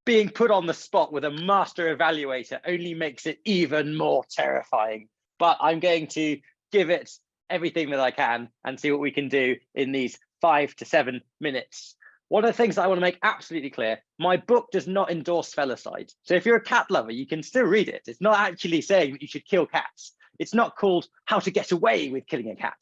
being put on the spot with a master evaluator only makes it even more terrifying. But I'm going to give it everything that I can and see what we can do in these 5 to 7 minutes. One of the things that I want to make absolutely clear, my book does not endorse felicide. So if you're a cat lover, you can still read it. It's not actually saying that you should kill cats. It's not called How to Get Away with Killing a Cat.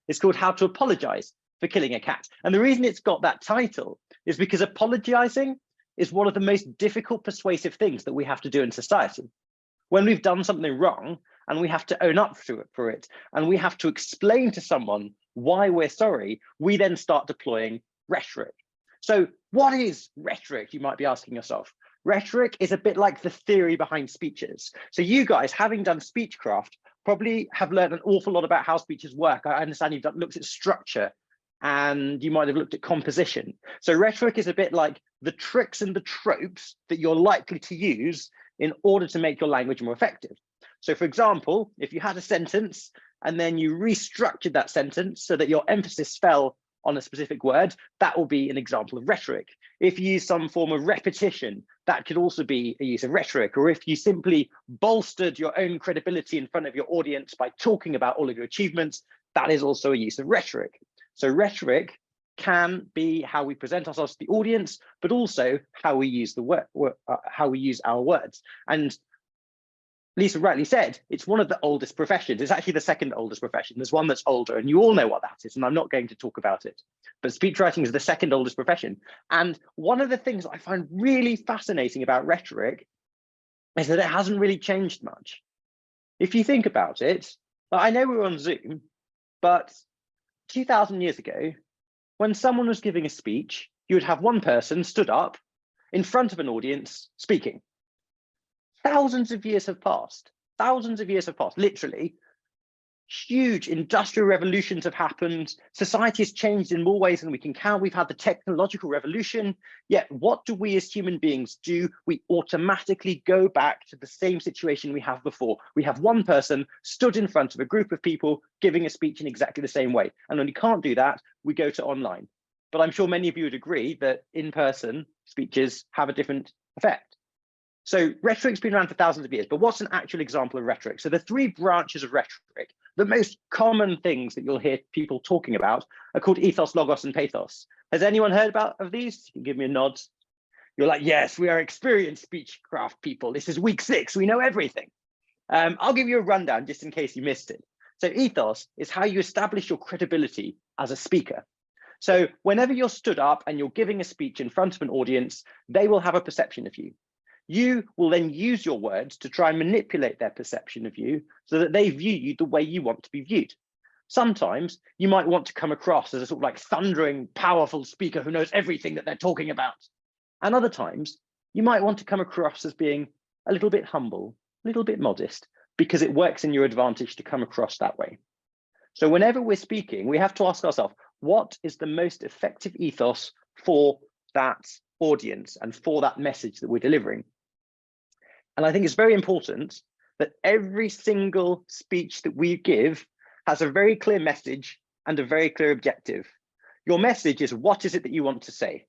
It's called How to Apologize for Killing a Cat. And the reason it's got that title is because apologizing is one of the most difficult persuasive things that we have to do in society. When we've done something wrong and we have to own up for it, and we have to explain to someone why we're sorry, we then start deploying rhetoric. So what is rhetoric, you might be asking yourself? Rhetoric is a bit like the theory behind speeches. So you guys, having done speechcraft, probably have learned an awful lot about how speeches work. I understand you've looked at structure, and you might have looked at composition. So rhetoric is a bit like the tricks and the tropes that you're likely to use in order to make your language more effective. So for example, if you had a sentence and then you restructured that sentence so that your emphasis fell on a specific word, that will be an example of rhetoric. If you use some form of repetition, that could also be a use of rhetoric. Or if you simply bolstered your own credibility in front of your audience by talking about all of your achievements, that is also a use of rhetoric. So rhetoric can be how we present ourselves to the audience, but also how we use how we use our words. And Lisa rightly said, it's one of the oldest professions. It's actually the second oldest profession. There's one that's older, and you all know what that is, and I'm not going to talk about it. But speechwriting is the second oldest profession. And one of the things I find really fascinating about rhetoric is that it hasn't really changed much. If you think about it, I know we're on Zoom, but 2,000 years ago, when someone was giving a speech, you would have one person stood up in front of an audience speaking. Thousands of years have passed, literally. Huge industrial revolutions have happened. Society has changed in more ways than we can count. We've had the technological revolution. Yet what do we as human beings do? We automatically go back to the same situation we have before. We have one person stood in front of a group of people giving a speech in exactly the same way. And when we can't do that, we go to online. But I'm sure many of you would agree that in-person speeches have a different effect. So rhetoric's been around for thousands of years, but what's an actual example of rhetoric? So the three branches of rhetoric, the most common things that you'll hear people talking about are called ethos, logos, and pathos. Has anyone heard of these? You can give me a nod. You're like, yes, we are experienced speechcraft people. This is week 6, we know everything. I'll give you a rundown just in case you missed it. So ethos is how you establish your credibility as a speaker. So whenever you're stood up and you're giving a speech in front of an audience, they will have a perception of you. You will then use your words to try and manipulate their perception of you so that they view you the way you want to be viewed. Sometimes you might want to come across as a sort of like thundering, powerful speaker who knows everything that they're talking about. And other times you might want to come across as being a little bit humble, a little bit modest, because it works in your advantage to come across that way. So whenever we're speaking, we have to ask ourselves, what is the most effective ethos for that audience and for that message that we're delivering? And I think it's very important that every single speech that we give has a very clear message and a very clear objective. Your message is, what is it that you want to say?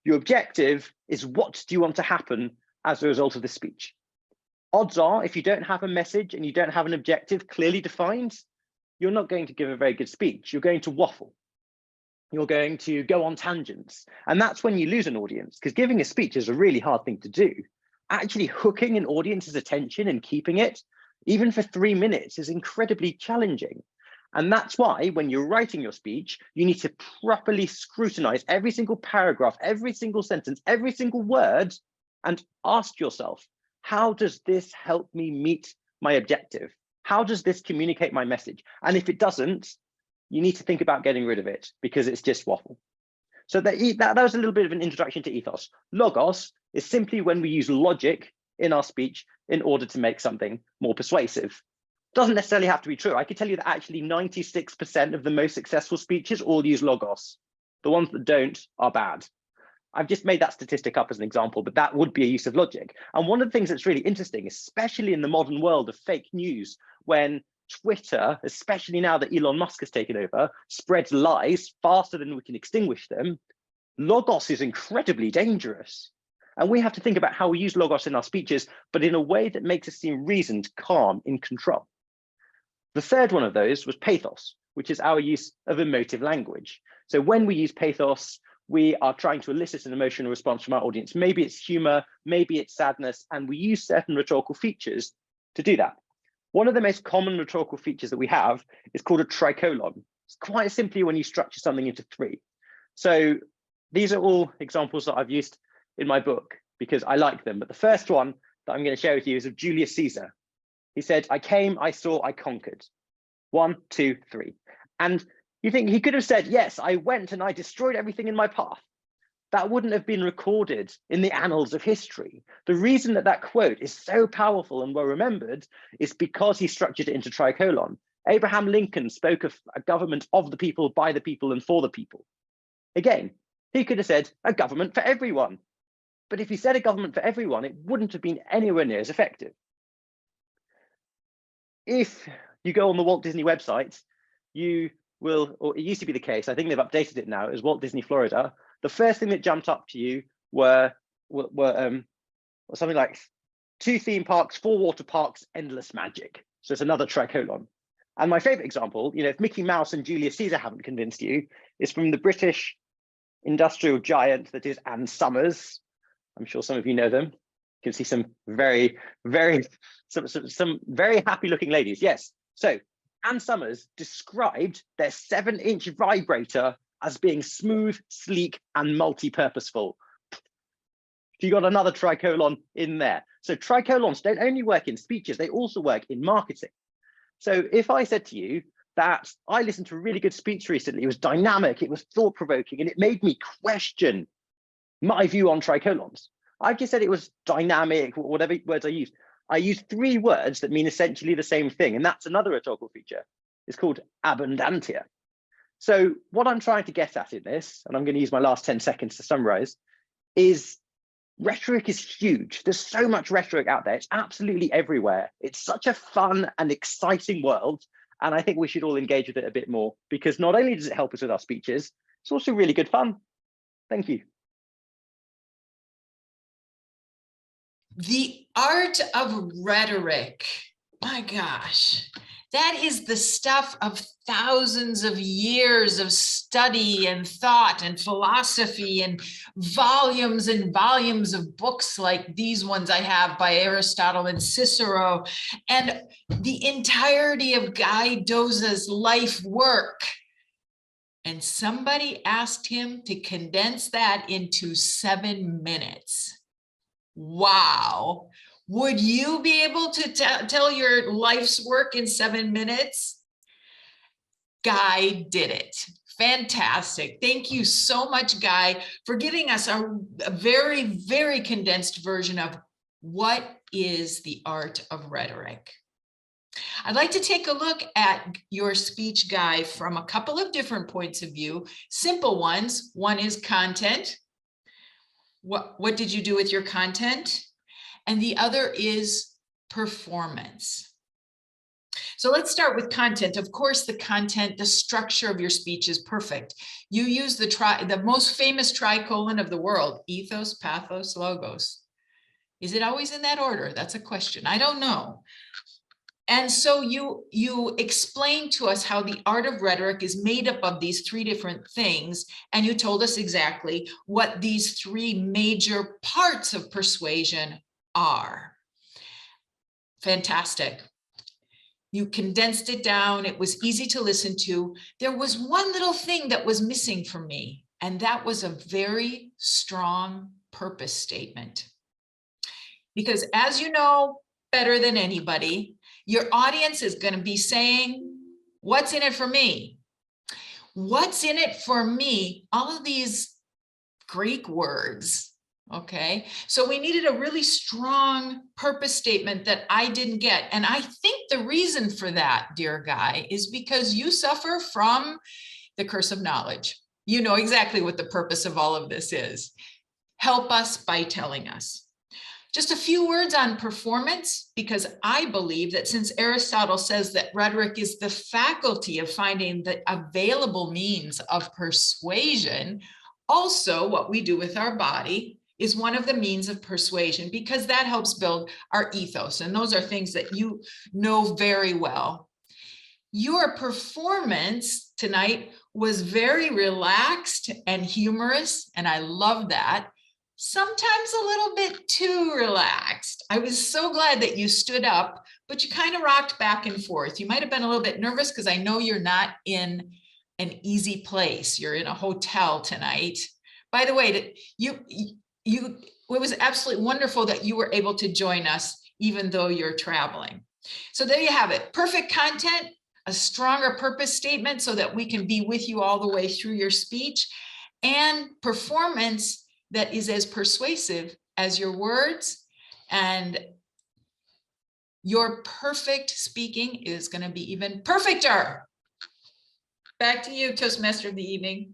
Your objective is, what do you want to happen as a result of the speech? Odds are, if you don't have a message and you don't have an objective clearly defined, you're not going to give a very good speech. You're going to waffle. You're going to go on tangents. And that's when you lose an audience, because giving a speech is a really hard thing to do. Actually hooking an audience's attention and keeping it, even for 3 minutes, is incredibly challenging. And that's why when you're writing your speech, you need to properly scrutinize every single paragraph, every single sentence, every single word, and ask yourself, how does this help me meet my objective? How does this communicate my message? And if it doesn't, you need to think about getting rid of it, because it's just waffle. So that was a little bit of an introduction to ethos. Logos is simply when we use logic in our speech in order to make something more persuasive. Doesn't necessarily have to be true. I could tell you that actually 96% of the most successful speeches all use logos. The ones that don't are bad. I've just made that statistic up as an example, but that would be a use of logic. And one of the things that's really interesting, especially in the modern world of fake news, when Twitter, especially now that Elon Musk has taken over, spreads lies faster than we can extinguish them, logos is incredibly dangerous. And we have to think about how we use logos in our speeches, but in a way that makes us seem reasoned, calm, in control. The third one of those was pathos, which is our use of emotive language. So when we use pathos, we are trying to elicit an emotional response from our audience. Maybe it's humor, maybe it's sadness, and we use certain rhetorical features to do that. One of the most common rhetorical features that we have is called a tricolon. It's quite simply when you structure something into three. So these are all examples that I've used in my book because I like them. But the first one that I'm going to share with you is of Julius Caesar. He said, I came, I saw, I conquered. 1, 2, 3. And you think he could have said, yes, I went and I destroyed everything in my path. That wouldn't have been recorded in the annals of history. The reason that that quote is so powerful and well remembered is because he structured it into tricolon. Abraham Lincoln spoke of a government of the people, by the people, and for the people. Again, he could have said a government for everyone. But if he said a government for everyone, it wouldn't have been anywhere near as effective. If you go on the Walt Disney website, you will, or it used to be the case, I think they've updated it now, as Walt Disney Florida. The first thing that jumped up to you were something like 2 theme parks, 4 water parks, endless magic. So it's another tricolon. And my favorite example, if Mickey Mouse and Julius Caesar haven't convinced you, is from the British industrial giant that is Ann Summers. I'm sure some of you know them. You can see some very, some very happy looking ladies. Yes. So Ann Summers described their 7-inch vibrator as being smooth, sleek, and multi-purposeful. You got another tricolon in there. So tricolons don't only work in speeches, they also work in marketing. So if I said to you that I listened to a really good speech recently, it was dynamic, it was thought-provoking, and it made me question my view on tricolons. I've just said it was dynamic, whatever words I used. I used 3 words that mean essentially the same thing, and that's another rhetorical feature. It's called abundantia. So what I'm trying to get at in this, and I'm going to use my last 10 seconds to summarize, is rhetoric is huge. There's so much rhetoric out there. It's absolutely everywhere. It's such a fun and exciting world. And I think we should all engage with it a bit more because not only does it help us with our speeches, it's also really good fun. Thank you. The art of rhetoric. My gosh, that is the stuff of thousands of years of study and thought and philosophy and volumes of books like these ones I have by Aristotle and Cicero, and the entirety of Guy Doza's life work. And somebody asked him to condense that into 7 minutes. Wow. Would you be able to tell your life's work in 7 minutes? Guy did it. Fantastic. Thank you so much, Guy, for giving us a very, very condensed version of what is the art of rhetoric. I'd like to take a look at your speech, Guy, from a couple of different points of view. Simple ones. One is content. What did you do with your content? And the other is performance. So let's start with content. Of course, the content, the structure of your speech is perfect. You use the most famous tricolon of the world, ethos, pathos, logos. Is it always in that order? That's a question. I don't know. And so you explained to us how the art of rhetoric is made up of these 3 different things. And you told us exactly what these 3 major parts of persuasion are. Fantastic. You condensed it down. It was easy to listen to. There was one little thing that was missing for me, and that was a very strong purpose statement. Because as you know better than anybody, your audience is going to be saying, what's in it for me? What's in it for me? All of these Greek words. Okay, so we needed a really strong purpose statement that I didn't get. And I think the reason for that, dear Guy, is because you suffer from the curse of knowledge. You know exactly what the purpose of all of this is. Help us by telling us. Just a few words on performance, because I believe that since Aristotle says that rhetoric is the faculty of finding the available means of persuasion, also what we do with our body is one of the means of persuasion, because that helps build our ethos. And those are things that you know very well. Your performance tonight was very relaxed and humorous, and I love that. Sometimes a little bit too relaxed. I was so glad that you stood up, but you kind of rocked back and forth. You might have been a little bit nervous because I know you're not in an easy place. You're in a hotel tonight. By the way, it was absolutely wonderful that you were able to join us, even though you're traveling. So there you have it. Perfect content, a stronger purpose statement so that we can be with you all the way through your speech, and performance that is as persuasive as your words. And your perfect speaking is going to be even perfecter. Back to you, Toastmaster of the evening.